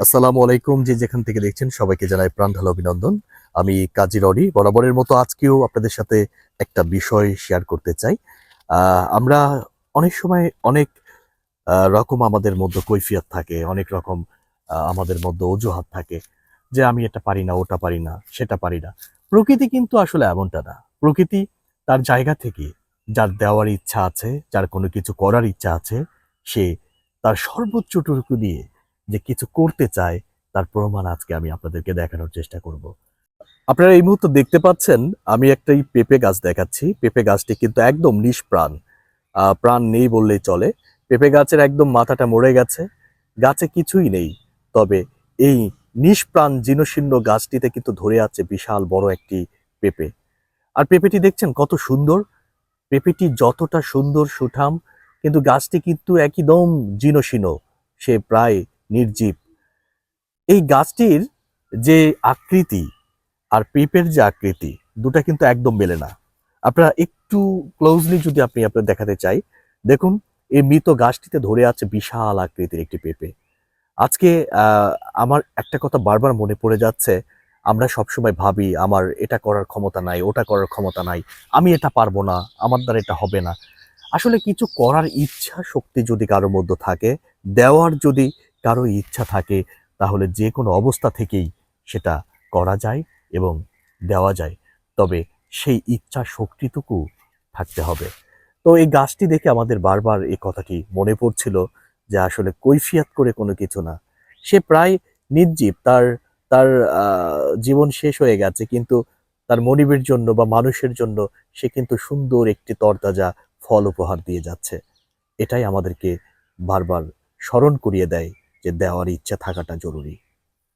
আসসালামু আলাইকুম। যে যেখান থেকে দেখছেন সবাইকে জানাই প্রাণ ঢালা অভিনন্দন। আমি কাজী রনি। বরাবরের মতো আজকেও আপনাদের সাথে একটা বিষয় শেয়ার করতে চাই। আমরা অনেক সময় অনেক রকম আমাদের মধ্যে কৈফিয়ত থাকে, অনেক রকম আমাদের মধ্যে অজুহাত থাকে যে আমি এটা পারি না, ওটা পারি না, সেটা পারি না। প্রকৃতি কিন্তু আসলে এমনটা না। প্রকৃতি তার জায়গা থেকে যার দেওয়ার ইচ্ছা আছে, যার কোনো কিছু করার ইচ্ছা আছে, সে তার সর্বোচ্চটুকু দিয়ে যে কিছু করতে চায় তার প্রমাণ আজকে আমি আপনাদেরকে দেখানোর চেষ্টা করব। আপনারা এই মুহূর্তে দেখতে পাচ্ছেন আমি একটা এই পেঁপে গাছ দেখাচ্ছি। পেঁপে গাছটি কিন্তু একদম নিষ্প্রাণ, প্রাণ নেই বললেই চলে। পেঁপে গাছের একদম মাথাটা মরে গেছে, গাছে কিছুই নেই। তবে এই নিষ্প্রাণ জীর্ণশীর্ণ গাছটিতে কিন্তু ধরে আছে বিশাল বড় একটি পেঁপে। আর পেঁপেটি দেখছেন কত সুন্দর। পেঁপেটি যতটা সুন্দর সুঠাম, কিন্তু গাছটি কিন্তু একদম জীর্ণশীর্ণ, সে প্রায় নির্জীব। এই গাছটির যে আকৃতি আর পেঁপের যে আকৃতি, দুটা কিন্তু একদম মেলে না। আপনারা একটু ক্লোজলি যদি আপনার দেখাতে চাই, দেখুন এই মৃত গাছটিতে ধরে আছে বিশাল আকৃতির একটি পেঁপে। আজকে আহ, আমার একটা কথা বারবার মনে পড়ে যাচ্ছে। আমরা সবসময় ভাবি আমার এটা করার ক্ষমতা নাই, ওটা করার ক্ষমতা নাই, আমি এটা পারবো না, আমার দ্বারা এটা হবে না। আসলে কিছু করার ইচ্ছা শক্তি যদি কারোর মধ্যে থাকে, দেওয়ার যদি কারো ইচ্ছা থাকে, তাহলে যে কোনো অবস্থা থেকেই সেটা করা যায় এবং দেওয়া যায়। তবে সেই ইচ্ছা শক্তিটুকু থাকতে হবে। তো এই গাছটি দেখে আমাদের বারবার এই কথাটি মনে পড়ছিল যে আসলে কৈফিয়ত করে কোনো কিছু না। সে প্রায় নির্জীব, তার তার জীবন শেষ হয়ে গেছে, কিন্তু তার মনিবের জন্য বা মানুষের জন্য সে কিন্তু সুন্দর একটি তরতাজা ফল উপহার দিয়ে যাচ্ছে। এটাই আমাদেরকে বারবার স্মরণ করিয়ে দেয় যে দেওয়ার ইচ্ছা থাকাটা জরুরি।